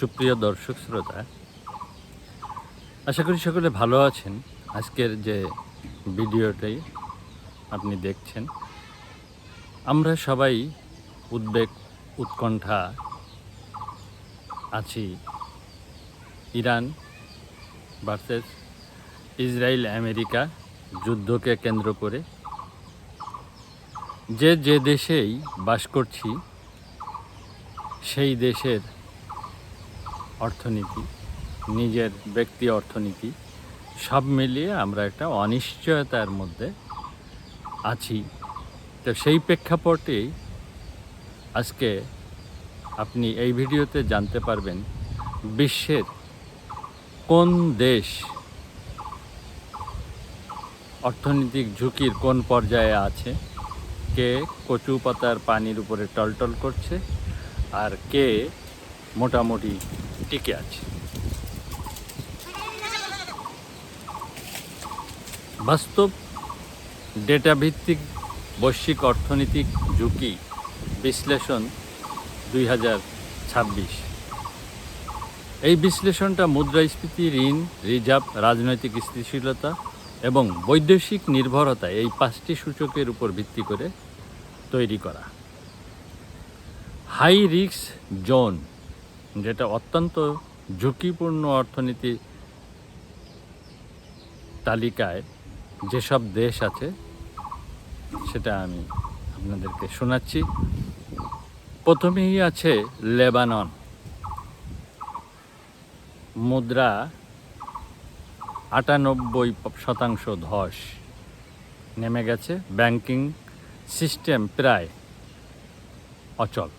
সুপ্রিয় দর্শক শ্রোতা, আশা করি সকলে ভালো আছেন। আজকের যে ভিডিওটাই আপনি দেখছেন, আমরা সবাই উদ্বেগ উৎকণ্ঠা আছি ইরান ভার্সেস ইসরায়েল আমেরিকা যুদ্ধকে কেন্দ্র করে। যে দেশেই বাস করছি সেই দেশের অর্থনীতি, নিজের ব্যক্তি অর্থনীতি সব মিলিয়ে আমরা একটা অনিশ্চয়তার মধ্যে আছি। তো সেই প্রেক্ষাপটেই আজকে আপনি এই ভিডিওতে জানতে পারবেন বিশ্বের কোন দেশ অর্থনৈতিক ঝুঁকির কোন পর্যায়ে আছে, কে কচু পাতার পানির উপরে টলটল করছে আর কে মোটামুটি টিকে আছে। বাস্তব ডেটা ভিত্তিক বৈশ্বিক অর্থনৈতিক ঝুঁকি বিশ্লেষণ 2026। এই বিশ্লেষণটা মুদ্রাস্ফীতি, ঋণ, রিজার্ভ, রাজনৈতিক স্থিতিশীলতা এবং বৈদেশিক নির্ভরতা এই 5টি সূচকের উপর ভিত্তি করে তৈরি করা। হাই রিস্ক জোন, যেটা অত্যন্ত ঝুঁকিপূর্ণ অর্থনীতি তালিকায় যেসব দেশ আছে সেটা আমি আপনাদেরকে শোনাচ্ছি। প্রথমেই আছে লেবানন। মুদ্রা 98% ধস নেমে গেছে। ব্যাংকিং সিস্টেম প্রায় অচল।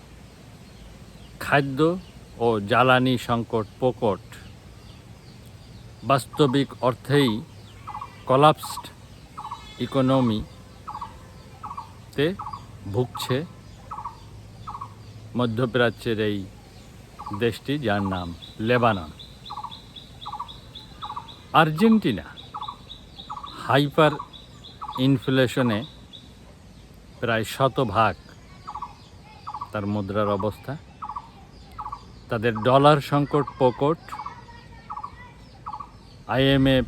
খাদ্য ও জ্বালানি সংকট প্রকট। বাস্তবিক অর্থেই কলাপসড ইকোনমিতে ভুগছে মধ্যপ্রাচ্যের এই দেশটি, যার নাম লেবানন। আর্জেন্টিনা হাইপার ইনফ্লেশনে প্রায় 100% তার মুদ্রার অবস্থা। তাদের ডলার সংকট প্রকট। IMF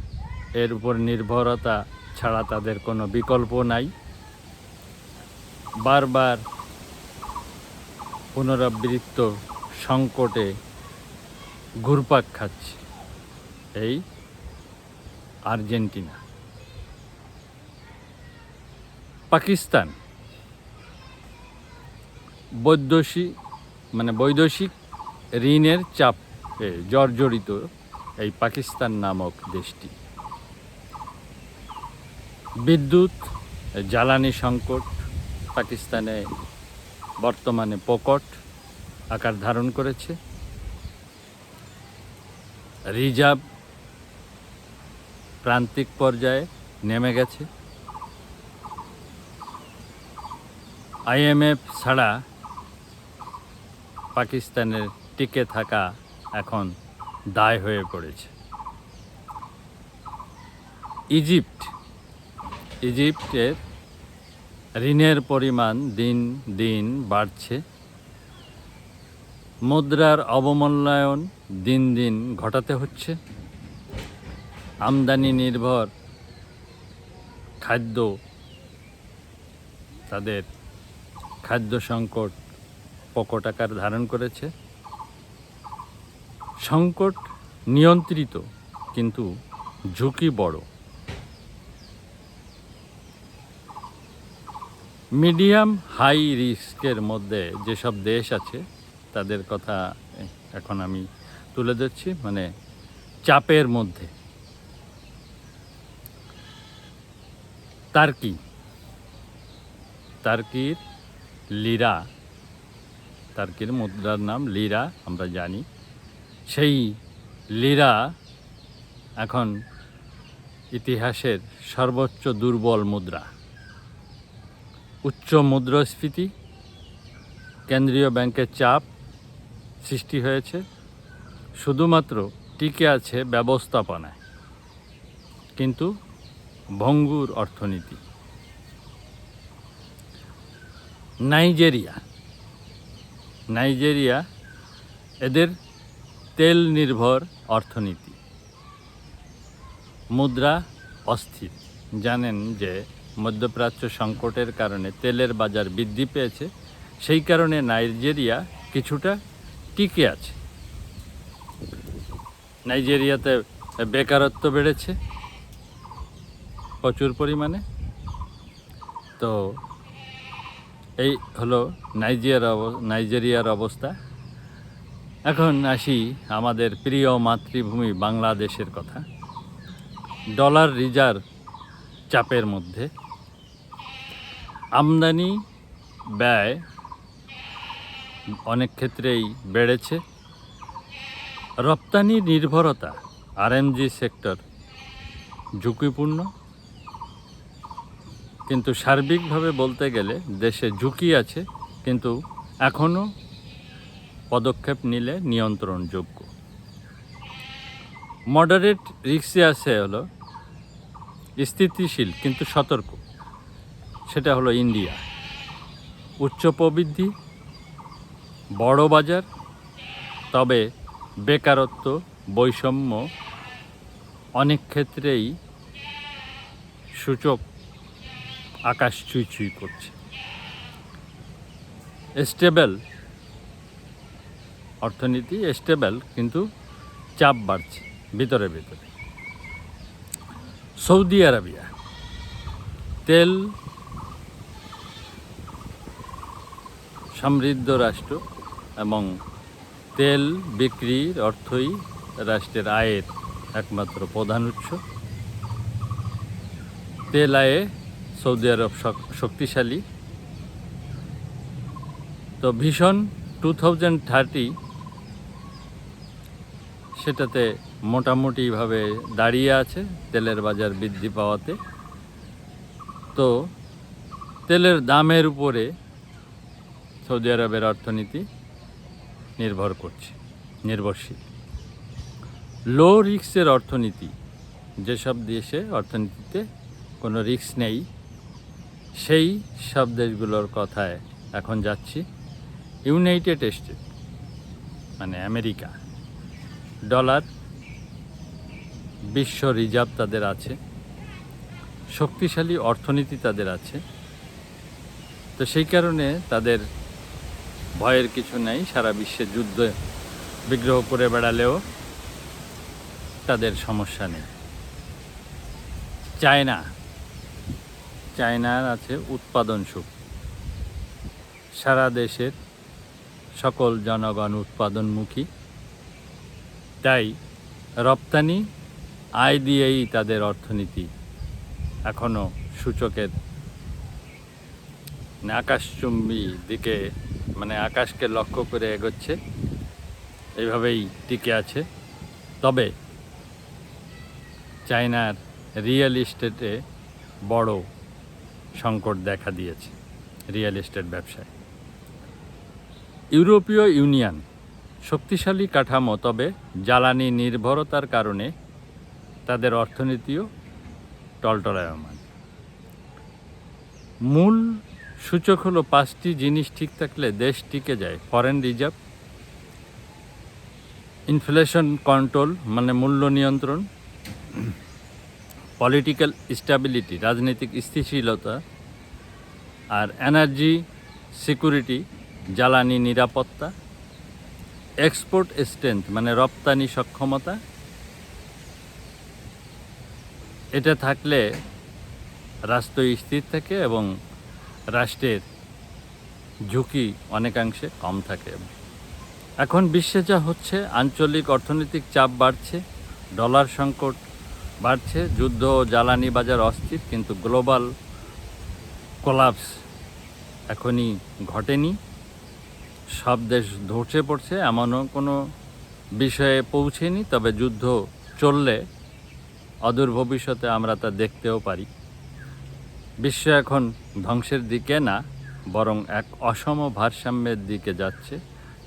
এর উপর নির্ভরতা ছাড়া তাদের কোনো বিকল্প নাই। বারবার পুনরাবৃত্ত সংকটে ঘুরপাক খাচ্ছে এই আর্জেন্টিনা। পাকিস্তান বৈদেশিক ঋণের চাপে জর্জরিত এই পাকিস্তান নামক দেশটি। বিদ্যুৎ, জ্বালানি সংকট পাকিস্তানে বর্তমানে প্রকট আকার ধারণ করেছে। রিজার্ভ প্রান্তিক পর্যায়ে নেমে গেছে। IMF ছাড়া পাকিস্তানের টিকে থাকা এখন দায় হয়ে পড়েছে। ইজিপ্টের ঋণের পরিমাণ দিন দিন বাড়ছে। মুদ্রার অবমূল্যায়ন দিন দিন ঘটাতে হচ্ছে। আমদানি নির্ভর খাদ্য, তাদের খাদ্য সংকট প্রকট আকার ধারণ করেছে। সংকট নিয়ন্ত্রিত কিন্তু ঝুঁকি বড়। মিডিয়াম হাই রিস্কের মধ্যে যেসব দেশ আছে তাদের কথা এখন আমি তুলে ধরছি, মানে চাপের মধ্যে। তার্কির লিরা, তার্কির মুদ্রার নাম লিরা, আমরা জানি। সেই লিরা এখন ইতিহাসের সর্বোচ্চ দুর্বল মুদ্রা। উচ্চ মুদ্রাস্ফীতি, কেন্দ্রীয় ব্যাংকের চাপ সৃষ্টি হয়েছে। শুধুমাত্র টিকে আছে ব্যবস্থাপনায়, কিন্তু ভঙ্গুর অর্থনীতি। নাইজেরিয়া এদের তেল নির্ভর অর্থনীতি, মুদ্রা অস্থির। জানেন যে মধ্যপ্রাচ্য সংকটের কারণে তেলের বাজার বৃদ্ধি পেয়েছে, সেই কারণে নাইজেরিয়া কিছুটা টিকে আছে। নাইজেরিয়াতে বেকারত্ব বেড়েছে প্রচুর পরিমাণে। তো এই হলো নাইজেরিয়ার অবস্থা। এখন আসি আমাদের প্রিয় মাতৃভূমি বাংলাদেশের কথা। ডলার রিজার্ভ চাপের মধ্যে, আমদানি ব্যয় অনেক ক্ষেত্রেই বেড়েছে, রপ্তানি নির্ভরতা আরএমজি সেক্টর ঝুঁকিপূর্ণ। কিন্তু সার্বিকভাবে বলতে গেলে দেশে ঝুঁকি আছে, কিন্তু এখনও পদক্ষেপ নিলে নিয়ন্ত্রণযোগ্য। মডারেট রিস্কে আছে হলো স্থিতিশীল কিন্তু সতর্ক, সেটা হলো ইন্ডিয়া। উচ্চ প্রবৃদ্ধি, বড় বাজার, তবে বেকারত্ব, বৈষম্য অনেক ক্ষেত্রেই সূচক আকাশ ছুঁই করছে। স্টেবল অর্থনীতি, স্টেবল কিন্তু চাপ বাড়ছে ভিতরে। সৌদি আরবিয়া তেল সমৃদ্ধ রাষ্ট্র এবং তেল বিক্রির অর্থই রাষ্ট্রের আয়ের একমাত্র প্রধান উৎস। তেল আয়ে সৌদি আরব শক্তিশালী। তো ভিশন 2030 সেটাতে মোটামুটিভাবে দাঁড়িয়ে আছে তেলের বাজার বৃদ্ধি পাওয়াতে। তো তেলের দামের উপরে সৌদি আরবের অর্থনীতি নির্ভরশীল। লো রিস্কের অর্থনীতি, যেসব দেশে অর্থনীতিতে কোনো রিস্ক নেই, সেই সব দেশগুলোর কথায় এখন যাচ্ছি। ইউনাইটেড স্টেট মানে আমেরিকা, ডলার, বিশ্ব রিজার্ভ তাদের আছে, শক্তিশালী অর্থনীতি তাদের আছে। তো সেই কারণে তাদের ভয়ের কিছু নেই। সারা বিশ্বে যুদ্ধ বিগ্রহ করে বেড়ালেও তাদের সমস্যা নেই। চায়নার আছে উৎপাদন সুখ। সারা দেশের সকল জনগণ উৎপাদনমুখী, তাই রপ্তানি আয় দিয়েই তাদের অর্থনীতি এখনও সূচকের আকাশচুম্বী দিকে, মানে আকাশকে লক্ষ্য করে এগোচ্ছে, এইভাবেই টিকে আছে। তবে চায়নার রিয়েল এস্টেটে বড় সংকট দেখা দিয়েছে, রিয়েল এস্টেট ব্যবসায়। ইউরোপীয় ইউনিয়ন শক্তিশালী কাঠামো, তবে জ্বালানি নির্ভরতার কারণে তাদের অর্থনীতিও টলটলায়মান। মূল সূচক হলো 5টি জিনিস ঠিক থাকলে দেশ টিকে যায়: ফরেন রিজার্ভ, ইনফ্লেশন কন্ট্রোল মানে মূল্য নিয়ন্ত্রণ, পলিটিক্যাল স্টেবিলিটি রাজনৈতিক স্থিতিশীলতা, আর এনার্জি সিকিউরিটি জ্বালানি নিরাপত্তা, এক্সপোর্ট স্ট্রেংথ মানে রপ্তানি সক্ষমতা। এটা থাকলে রাষ্ট্র স্থির থাকে এবং রাষ্ট্রের ঝুঁকি অনেকাংশে কম থাকে। এখন বিশ্বে যা হচ্ছে, আঞ্চলিক অর্থনৈতিক চাপ বাড়ছে, ডলার সংকট বাড়ছে, যুদ্ধ ও জ্বালানি বাজার অস্থির, কিন্তু গ্লোবাল কোলাপস এখনই ঘটেনি। সব দেশ ধসে পড়ছে এমনও কোনো বিষয়ে পৌঁছেনি, তবে যুদ্ধ চললে অদূর ভবিষ্যতে আমরা তা দেখতেও পারি। বিশ্ব এখন ধ্বংসের দিকে না, বরং এক অসম ভারসাম্যের দিকে যাচ্ছে,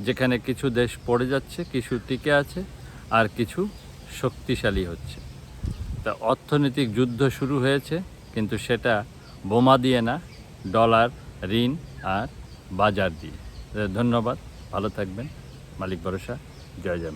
যেখানে কিছু দেশ পড়ে যাচ্ছে, কিছু টিকে আছে, আর কিছু শক্তিশালী হচ্ছে। তা অর্থনৈতিক যুদ্ধ শুরু হয়েছে, কিন্তু সেটা বোমা দিয়ে না, ডলার, ঋণ আর বাজার দিয়ে। ধন্যবাদ, ভালো থাকবেন। মালিক ভরসা, জয় জয়।